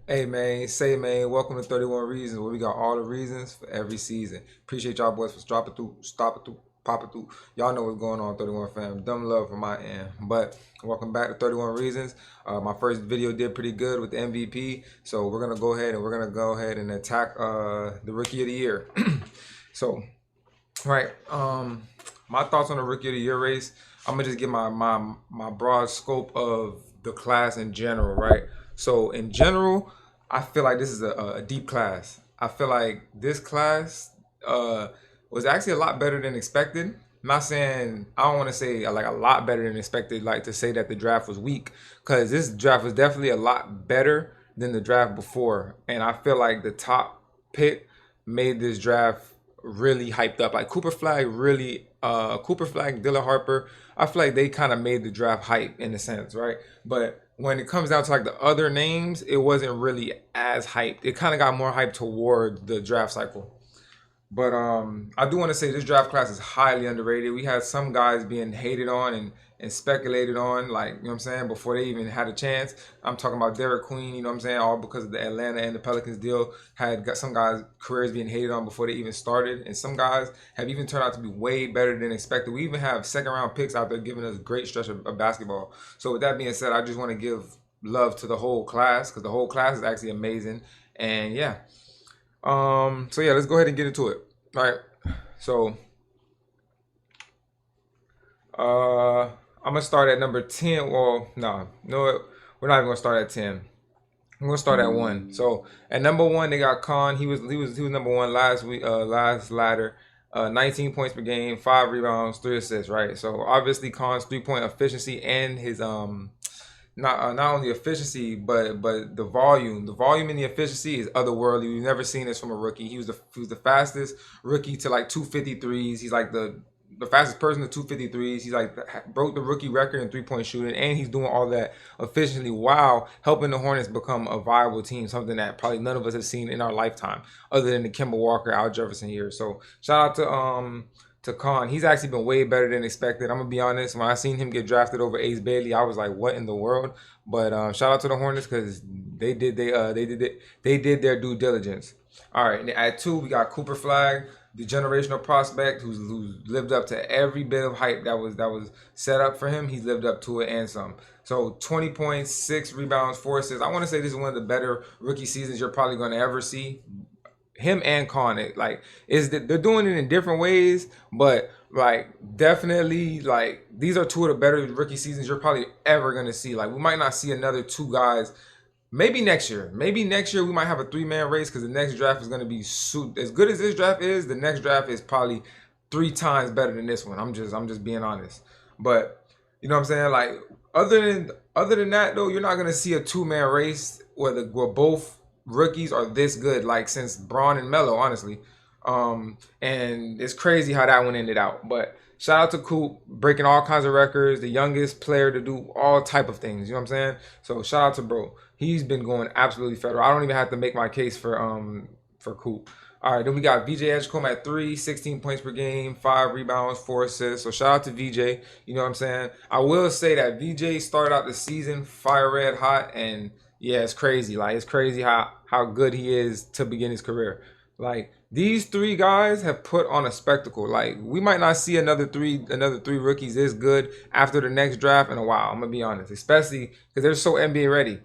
Hey man, say man, welcome to 31 Reasons, where we got all the reasons for every season. Appreciate y'all boys for dropping through, stopping through, popping through. Y'all know what's going on, 31 fam. Dumb love from my end. But welcome back to 31 Reasons. My first video did pretty good with the MVP, so we're gonna go ahead and attack the Rookie of the Year. So, right, my thoughts on the Rookie of the Year race. I'm gonna just give my broad scope of the class in general, right? So in general, I feel like this is a deep class. I feel like this class uh, was actually a lot better than expected. I'm not saying I don't want to say like a lot better than expected, like to say that the draft was weak, because this draft was definitely a lot better than the draft before, and I feel like the top pick made this draft really hyped up. Like Cooper Flagg, Dylan Harper, I feel like they kind of made the draft hype in a sense, right? But when it comes down to like the other names, it wasn't really as hyped. It kind of got more hyped toward the draft cycle. But I do want to say this draft class is highly underrated. We had some guys being hated on and speculated on, like, you know what I'm saying, before they even had a chance. I'm talking about Derek Queen, you know what I'm saying, all because of the Atlanta and the Pelicans deal. Had got some guys' careers being hated on before they even started. And some guys have even turned out to be way better than expected. We even have second round picks out there giving us a great stretch of basketball. So with that being said, I just want to give love to the whole class, because the whole class is actually amazing. And yeah. So yeah, let's go ahead and get into it. All right. So I'm gonna start at number 10. Well, no, we're not even gonna start at 10. I'm gonna start at one. So at number one, they got Kon. He was number one last week, last ladder. 19 points per game, 5 rebounds, 3 assists. Right. So obviously Kon's 3-point efficiency and his not only efficiency but the volume and the efficiency is otherworldly. We've never seen this from a rookie. He was the fastest rookie to like 253s. He's like the fastest person to 253s. He's like broke the rookie record in 3-point shooting, and he's doing all that efficiently while helping the Hornets become a viable team, something that probably none of us have seen in our lifetime other than the Kemba Walker, Al Jefferson years. So shout out to Kon. He's actually been way better than expected. I'm gonna be honest. When I seen him get drafted over Ace Bailey, I was like, "What in the world?" But shout out to the Hornets, because they did their due diligence. All right, and at two we got Cooper Flagg, the generational prospect who's lived up to every bit of hype that was set up for him. He's lived up to it and some. So 20 points, 6 rebounds, 4 assists. I want to say this is one of the better rookie seasons you're probably going to ever see. Him and Kon, they're doing it in different ways, but like definitely like these are two of the better rookie seasons you're probably ever gonna see. Like we might not see another two guys. Maybe next year. Maybe next year we might have a 3-man race, because the next draft is gonna be as good as this draft is. The next draft is probably 3 times better than this one. I'm just being honest. But you know what I'm saying? Like other than that though, you're not gonna see a 2-man race where both rookies are this good, like since Braun and Melo, honestly. And it's crazy how that one ended out. But shout out to Coop, breaking all kinds of records, the youngest player to do all type of things. You know what I'm saying? So shout out to bro. He's been going absolutely federal. I don't even have to make my case for Coop. All right, then we got VJ Edgecombe at 3, 16 points per game, 5 rebounds, 4 assists. So shout out to VJ. You know what I'm saying? I will say that VJ started out the season fire red hot, and yeah, it's crazy. Like it's crazy how good he is to begin his career. Like these three guys have put on a spectacle. Like we might not see another three rookies this good after the next draft in a while. I'm gonna be honest, especially because they're so NBA ready.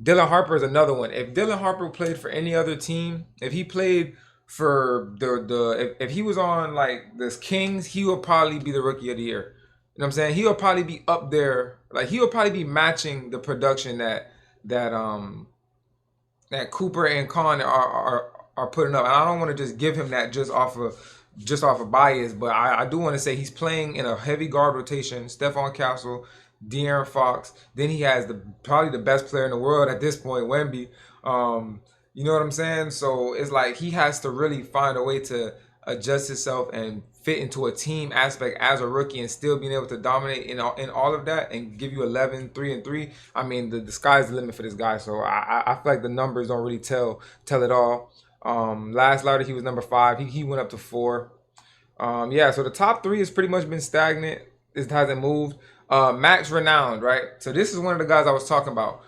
Dylan Harper is another one. If Dylan Harper played for any other team, if he played for if he was on like the Kings, he would probably be the rookie of the year. You know what I'm saying? He would probably be up there. Like he would probably be matching the production that um that Cooper and Kon are putting up. And I don't want to just give him that just off of bias, but I do want to say he's playing in a heavy guard rotation. Stephon Castle, De'Aaron Fox. Then he has probably the best player in the world at this point, Wemby. You know what I'm saying? So it's like he has to really find a way to adjust himself and fit into a team aspect as a rookie, and still being able to dominate in all of that and give you 11, 3 and 3. I mean, the sky's the limit for this guy. So I feel like the numbers don't really tell it all. Last ladder he was number 5. He went up to 4. Yeah, so the top 3 has pretty much been stagnant. It hasn't moved. Max Renowned, right? So this is one of the guys I was talking about.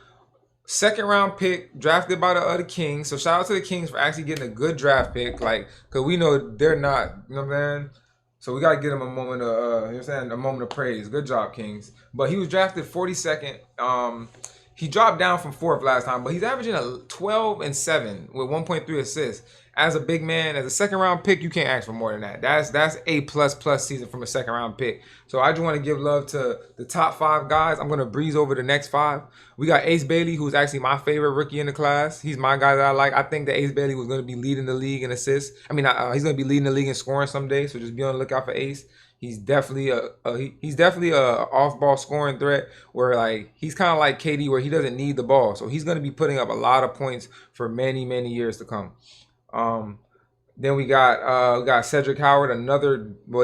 second round pick, drafted by the other Kings. So shout out to the Kings for actually getting a good draft pick. Like, cause we know they're not, you know what I'm saying? So we gotta give them a moment of, you know what I'm saying, a moment of praise. Good job, Kings. But he was drafted 42nd. He dropped down from 4th last time, but he's averaging a 12 and 7 with 1.3 assists. As a big man, as a second round pick, you can't ask for more than that. That's A plus season from a second round pick. So I just want to give love to the top 5 guys. I'm gonna breeze over the next 5. We got Ace Bailey, who's actually my favorite rookie in the class. He's my guy that I like. I think that Ace Bailey was gonna be leading the league in assists. I mean, he's gonna be leading the league in scoring someday. So just be on the lookout for Ace. He's definitely a off-ball scoring threat where like he's kind of like KD where he doesn't need the ball, so he's going to be putting up a lot of points for many years to come. Then we got Cedric Howard,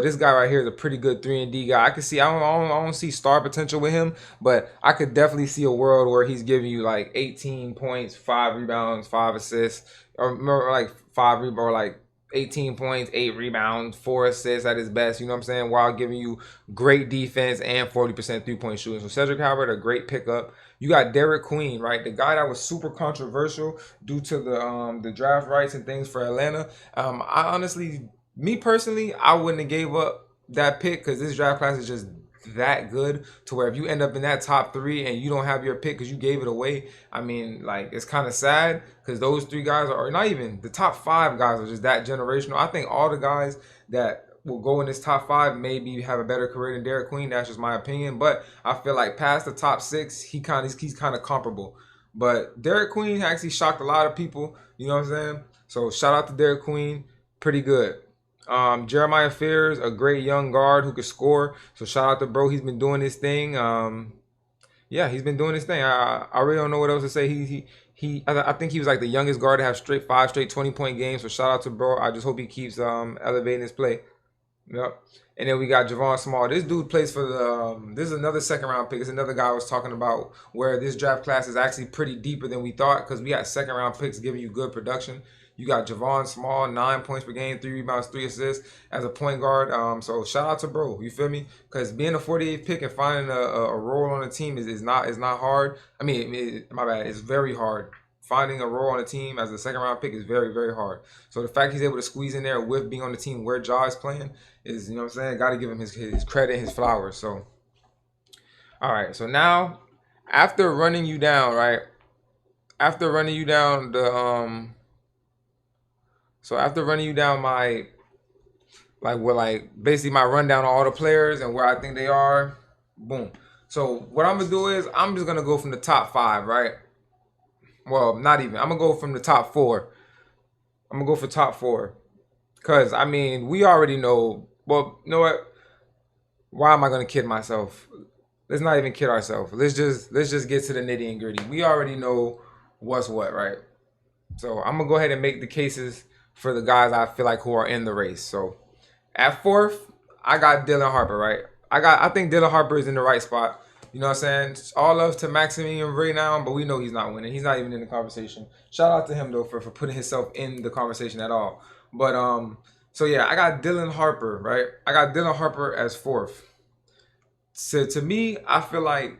this guy right here is a pretty good 3-and-D guy. I don't see star potential with him, but I could definitely see a world where he's giving you like 18 points, 5 rebounds, 5 assists, or like 5 rebounds, or like 18 points, 8 rebounds, 4 assists at his best, you know what I'm saying, while giving you great defense and 40% three-point shooting. So Cedric Howard, a great pickup. You got Derek Queen, right? The guy that was super controversial due to the draft rights and things for Atlanta. I honestly, me personally, I wouldn't have gave up that pick because this draft class is just that good to where if you end up in that top 3 and you don't have your pick because you gave it away, I mean, like, it's kind of sad because those 3 guys are not even the top 5 guys are just that generational. I think all the guys that will go in this top 5 maybe have a better career than Derek Queen. That's just my opinion, but I feel like past the top 6, he's kind of comparable. But Derek Queen actually shocked a lot of people, you know what I'm saying? So shout out to Derek Queen, pretty good. Jeremiah Fears, a great young guard who could score. So shout out to bro. He's been doing his thing. Yeah, he's been doing his thing. I really don't know what else to say. I think he was like the youngest guard to have 5 straight 20-point games. So shout out to bro. I just hope he keeps elevating his play. Yep. And then we got Javon Small. This dude plays for the. This is another second round pick. It's another guy I was talking about where this draft class is actually pretty deeper than we thought because we got second round picks giving you good production. You got Javon Small, 9 points per game, 3 rebounds, 3 assists as a point guard. So shout out to bro. You feel me? Because being a 48th pick and finding a role on the team is not hard. I mean, my bad. It's very hard. Finding a role on the team as a second round pick is very hard. So the fact he's able to squeeze in there with being on the team where Ja is playing is, you know what I'm saying, got to give him his credit, his flowers. So, all right. So now, after running you down, right? After running you down basically my rundown on all the players and where I think they are, boom. So what I'm gonna do is I'm just gonna go from the top 5, right? Well, not even. I'm gonna go from the top 4. I'm gonna go for top 4, cause I mean we already know. Well, you know what? Why am I gonna kid myself? Let's not even kid ourselves. Let's just get to the nitty and gritty. We already know what's what, right? So I'm gonna go ahead and make the cases for the guys I feel like who are in the race. So at 4th, I got Dylan Harper, right? I think Dylan Harper is in the right spot. You know what I'm saying? All love to Maximilian right now, but we know he's not winning. He's not even in the conversation. Shout out to him though for putting himself in the conversation at all. But so yeah, I got Dylan Harper, right? I got Dylan Harper as 4th. So to me, I feel like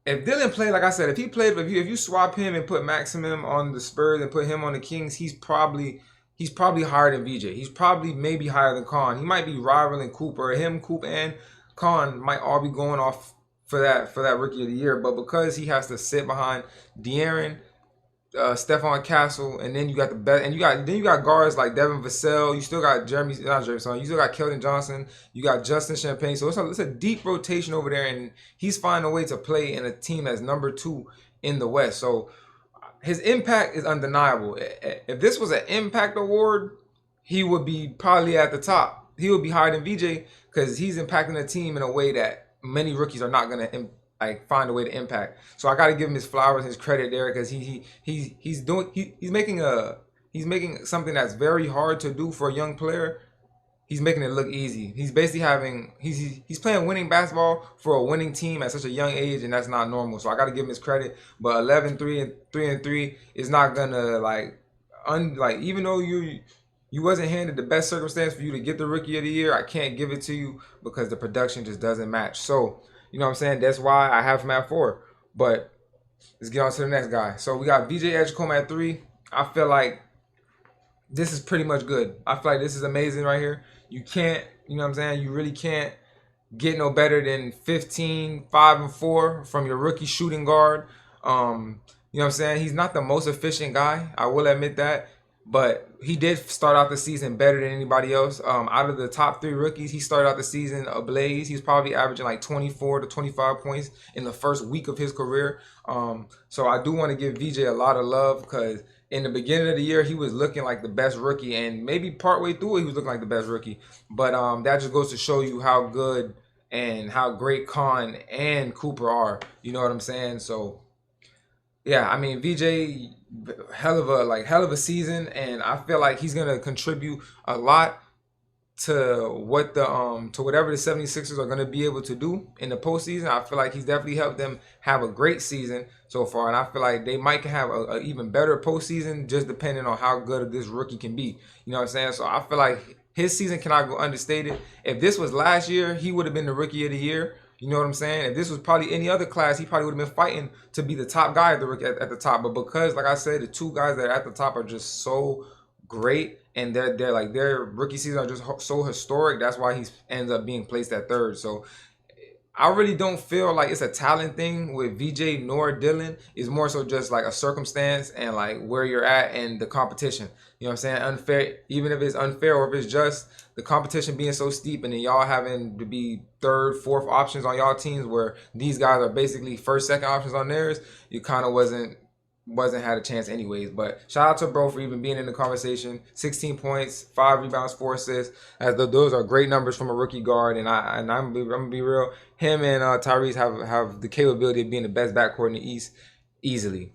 if Dylan played, like I said, if you swap him and put Maximum on the Spurs and put him on the Kings, he's probably higher than VJ. He's probably maybe higher than Kon. He might be rivaling Cooper. Him, Coop, and Kon might all be going off for that Rookie of the Year. But because he has to sit behind De'Aaron, Stephon Castle, and then you got the best, and you got guards like Devin Vassell. You still got You still got Keldon Johnson. You got Justin Champagne. So it's a deep rotation over there, and he's finding a way to play in a team that's number 2 in the West. So his impact is undeniable. If this was an impact award, he would be probably at the top. He would be higher than VJ because he's impacting the team in a way that many rookies are not going to find a way to impact. So I got to give him his flowers and his credit there because he's making something that's very hard to do for a young player. He's making it look easy. He's basically he's playing winning basketball for a winning team at such a young age, and that's not normal. So I got to give him his credit. But 11-3 is not gonna even though you wasn't handed the best circumstance for you to get the Rookie of the Year, I can't give it to you because the production just doesn't match. So you know what I'm saying? That's why I have him at 4. But let's get on to the next guy. So we got VJ Edgecombe at 3. I feel like this is pretty much good. I feel like this is amazing right here. You can't, you know what I'm saying? You really can't get no better than 15, 5, and 4 from your rookie shooting guard. You know what I'm saying? He's not the most efficient guy. I will admit that. But he did start out the season better than anybody else. Out of the top 3 rookies, he started out the season ablaze. He's probably averaging like 24 to 25 points in the first week of his career. So I do want to give VJ a lot of love because in the beginning of the year, he was looking like the best rookie. And maybe partway through it, he was looking like the best rookie. But that just goes to show you how good and how great Kon and Cooper are. You know what I'm saying? So yeah, I mean VJ, hell of a season, and I feel like he's gonna contribute a lot to what the to whatever the 76ers are gonna be able to do in the postseason. I feel like he's definitely helped them have a great season so far, and I feel like they might have a even better postseason just depending on how good this rookie can be. You know what I'm saying? So I feel like his season cannot go understated. If this was last year, he would have been the rookie of the year. You know what I'm saying? If this was probably any other class, he probably would have been fighting to be the top guy at the top. But because, like I said, the 2 guys that are at the top are just so great, and they're like their rookie season are just so historic. That's why he ends up being placed at 3rd. So I really don't feel like it's a talent thing with VJ nor Dylan. It's more so just like a circumstance and like where you're at and the competition. You know what I'm saying? Unfair, even if it's unfair or if it's just the competition being so steep and then y'all having to be 3rd, 4th options on y'all teams where these guys are basically 1st, 2nd options on theirs, you kind of wasn't had a chance anyways. But shout out to bro for even being in the conversation. 16 points, 5 rebounds, 4 assists. Those are great numbers from a rookie guard. And I'm gonna be real. Him and Tyrese have the capability of being the best backcourt in the East easily.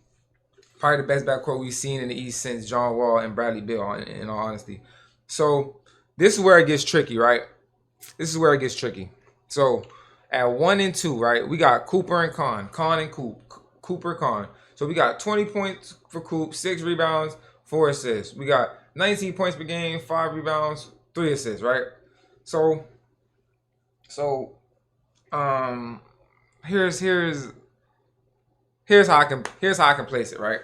Probably the best backcourt we've seen in the East since John Wall and Bradley Beal, in all honesty. So this is where it gets tricky, right? This is where it gets tricky. So at 1 and 2, right, we got Cooper and Kon and Cooper, Kon. So we got 20 points for Coop, 6 rebounds, 4 assists. We got 19 points per game, 5 rebounds, 3 assists, right? So here's how I can place it, right?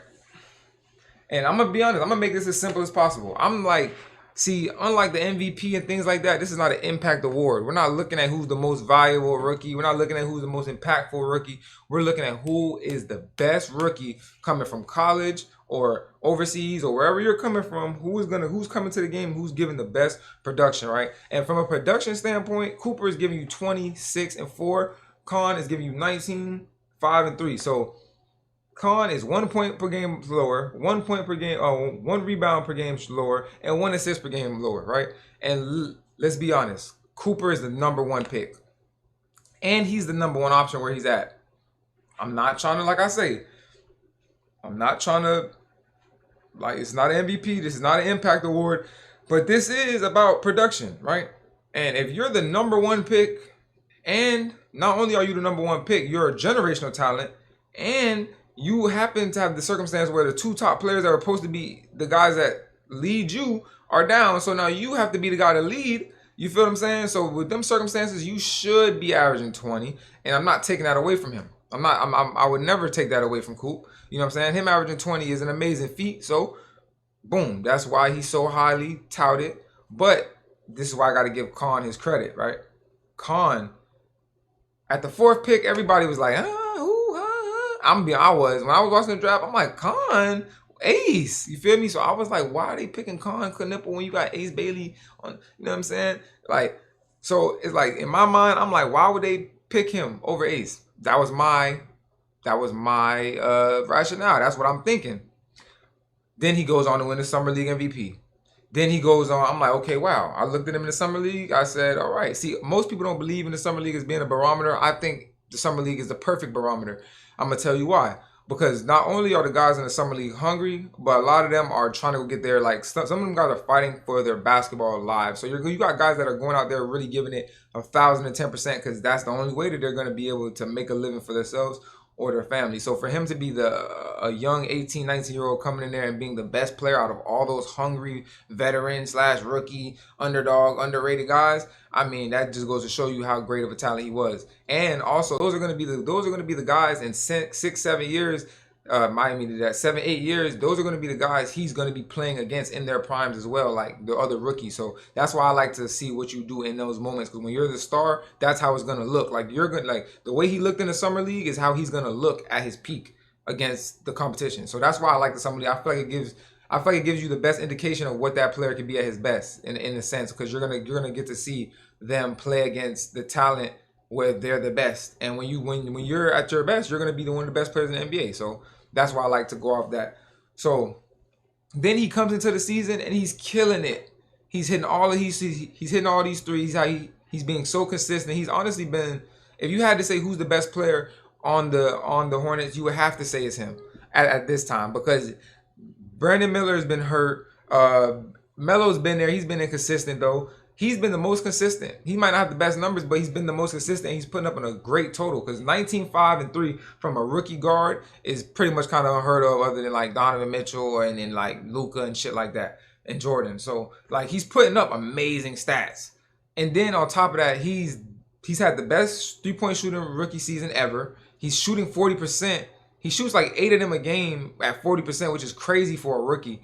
And I'm gonna be honest, I'm gonna make this as simple as possible. I'm like, see, unlike the MVP and things like that, this is not an impact award. We're not looking at who's the most valuable rookie. We're not looking at who's the most impactful rookie. We're looking at who is the best rookie coming from college or overseas or wherever you're coming from, who's coming to the game, who's giving the best production, right? And from a production standpoint, Cooper is giving you 26 and 4. Kon is giving you 19, 5 and 3. So Kon is 1 point per game lower, 1 point per game, 1 rebound per game lower, and 1 assist per game lower, right? And let's be honest, Cooper is the number 1 pick. And he's the number 1 option where he's at. I'm not trying to, like I say, I'm not trying to, like, it's not an MVP, this is not an impact award, but this is about production, right? And if you're the number 1 pick, and not only are you the number 1 pick, you're a generational talent, and you happen to have the circumstance where the 2 top players that are supposed to be the guys that lead you are down. So now you have to be the guy to lead. You feel what I'm saying? So with them circumstances, you should be averaging 20. And I'm not taking that away from him. I would never take that away from Coop. You know what I'm saying? Him averaging 20 is an amazing feat. So boom, that's why he's so highly touted. But this is why I got to give Kon his credit, right? Kon, at the 4th pick, everybody was like, when I was watching the draft, I'm like, Kon, Ace. You feel me? So I was like, why are they picking Kon Knueppel when you got Ace Bailey on? You know what I'm saying? Like, so it's like in my mind, I'm like, why would they pick him over Ace? That was my rationale. That's what I'm thinking. Then he goes on to win the Summer League MVP. Then he goes on. I'm like, okay, wow. I looked at him in the Summer League. I said, all right. See, most people don't believe in the Summer League as being a barometer. I think the Summer League is the perfect barometer. I'm going to tell you why. Because not only are the guys in the Summer League hungry, but a lot of them are trying to get there. Like, some of them guys are fighting for their basketball lives. So you got guys that are going out there really giving it 1,010% because that's the only way that they're going to be able to make a living for themselves. or their family. So for him to be a young 18, 19-year-old coming in there and being the best player out of all those hungry veteran / rookie, underdog, underrated guys, I mean, that just goes to show you how great of a talent he was. And also, those are going to be the guys in 6, 7 years. Miami did that 7, 8 years. Those are going to be the guys he's going to be playing against in their primes as well, like the other rookies. So that's why I like to see what you do in those moments, because when you're the star, that's how it's going to look. Like the way he looked in the summer league is how he's going to look at his peak against the competition. So that's why I like the summer league. I feel like it gives you the best indication of what that player can be at his best in a sense, because you're gonna get to see them play against the talent where they're the best. And when you're at your best, you're gonna be one of the best players in the NBA. So that's why I like to go off that. So then he comes into the season and he's killing it. He's hitting all these threes. He's being so consistent. He's honestly been, if you had to say who's the best player on the Hornets, you would have to say it's him at this time, because Brandon Miller has been hurt. Melo's been there. He's been inconsistent though. He's been the most consistent. He might not have the best numbers, but he's been the most consistent. He's putting up a great total, because 19, 5, and 3 from a rookie guard is pretty much kind of unheard of, other than like Donovan Mitchell and then like Luka and shit like that, and Jordan. So like he's putting up amazing stats. And then on top of that, he's had the best 3-point shooting rookie season ever. He's shooting 40%. He shoots like 8 of them a game at 40%, which is crazy for a rookie.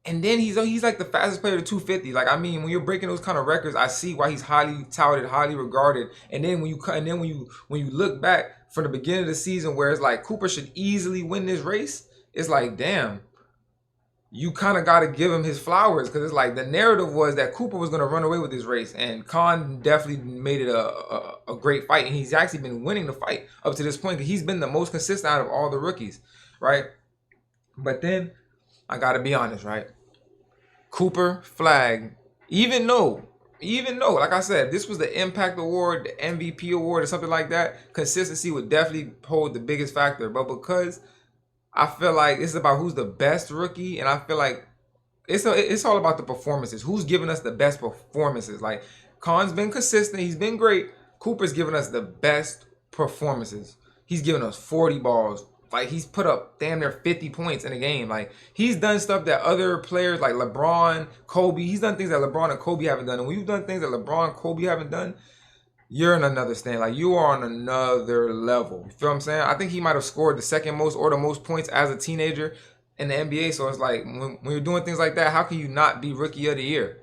And then he's like the fastest player to 250. Like, I mean, when you're breaking those kind of records, I see why he's highly touted, highly regarded. And then when you look back from the beginning of the season, where it's like Cooper should easily win this race, it's like, damn, you kind of got to give him his flowers, because it's like the narrative was that Cooper was going to run away with this race, and Kon definitely made it a great fight, and he's actually been winning the fight up to this point, because he's been the most consistent out of all the rookies, right? But then I got to be honest, right? Cooper, Flagg, even though, like I said, this was the Impact Award, the MVP award, or something like that, consistency would definitely hold the biggest factor. But because I feel like it's about who's the best rookie, and I feel like it's all about the performances. Who's giving us the best performances? Like, Kon's been consistent, he's been great. Cooper's giving us the best performances. He's giving us 40 balls. Like, he's put up damn near 50 points in a game. Like, he's done stuff that other players like LeBron, Kobe, he's done things that LeBron and Kobe haven't done. And when you've done things that LeBron and Kobe haven't done, you're in another stand. Like, you are on another level. You feel what I'm saying? I think he might have scored the second most or the most points as a teenager in the NBA. So it's like, when you're doing things like that, how can you not be Rookie of the Year?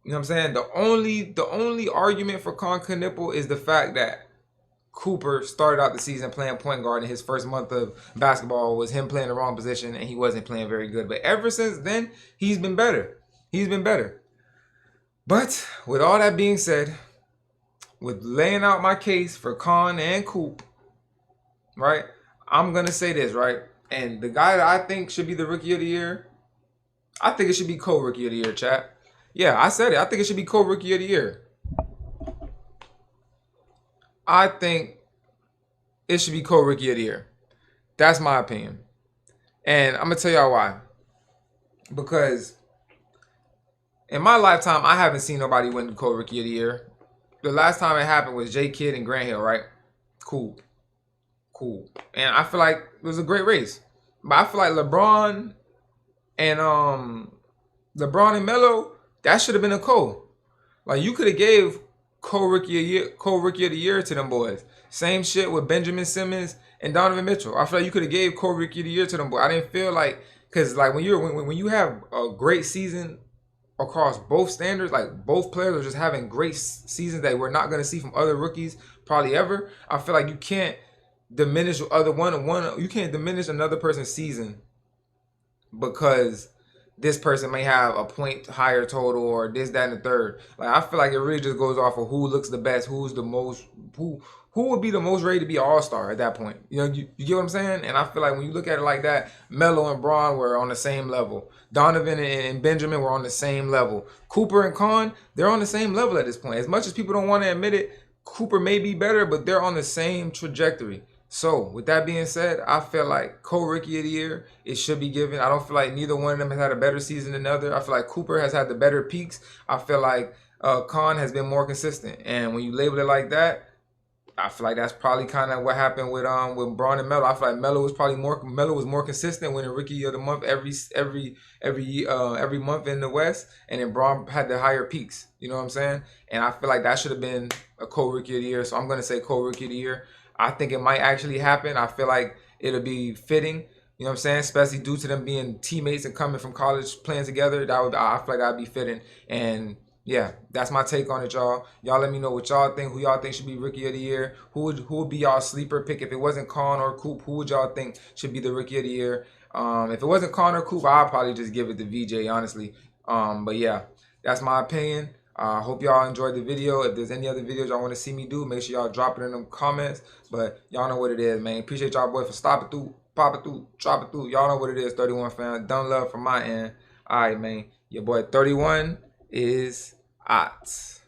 You know what I'm saying? The only argument for Kon Knueppel is the fact that Cooper started out the season playing point guard, and his first month of basketball was him playing the wrong position, and he wasn't playing very good. But ever since then, he's been better. He's been better. But with all that being said, with laying out my case for Kon and Coop, right, I'm going to say this, right? And the guy that I think should be the Rookie of the Year, I think it should be co-Rookie of the Year, chat. Yeah, I said it. I think it should be co-Rookie of the Year. I think it should be co-Rookie of the Year. That's my opinion. And I'm going to tell y'all why. Because in my lifetime, I haven't seen nobody win co-Rookie of the Year. The last time it happened was J. Kidd and Grant Hill, right? Cool. And I feel like it was a great race. But I feel like LeBron and Melo, that should have been a co. Like, you could have gave co-Rookie of the Year to them boys. Same shit with Benjamin Simmons and Donovan Mitchell. I feel like you could have gave co-Rookie of the Year to them boys. I didn't feel like, because like when you have a great season across both standards, like both players are just having great seasons that we're not going to see from other rookies probably ever, I feel like you can't diminish you can't diminish another person's season because this person may have a point higher total or this, that, and the third. Like, I feel like it really just goes off of who looks the best, who would be the most ready to be an all-star at that point. You know, you get what I'm saying? And I feel like when you look at it like that, Melo and Braun were on the same level. Donovan and Benjamin were on the same level. Cooper and Kon, they're on the same level at this point. As much as people don't want to admit it, Cooper may be better, but they're on the same trajectory. So, with that being said, I feel like co-Rookie of the Year, it should be given. I don't feel like neither one of them has had a better season than the other. I feel like Cooper has had the better peaks. I feel like Kon has been more consistent. And when you label it like that, I feel like that's probably kind of what happened with Braun and Melo. I feel like Melo was more consistent, winning Rookie of the Month every month in the West, and then Braun had the higher peaks. You know what I'm saying? And I feel like that should have been a co-Rookie of the Year. So I'm gonna say co-Rookie of the Year. I think it might actually happen. I feel like it'll be fitting. You know what I'm saying? Especially due to them being teammates and coming from college playing together. I feel like that'd be fitting. And yeah, that's my take on it, y'all. Y'all let me know what y'all think. Who y'all think should be Rookie of the Year? Who would be y'all sleeper pick if it wasn't Kon or Coop? Who would y'all think should be the Rookie of the Year? If it wasn't Kon or Coop, I'd probably just give it to VJ, honestly. But yeah, that's my opinion. Hope y'all enjoyed the video. If there's any other videos y'all want to see me do, make sure y'all drop it in them comments. But y'all know what it is, man. Appreciate y'all boys for stopping through, popping through, dropping through. Y'all know what it is, 31 fam. Done love from my end. All right, man. Your boy 31 is out.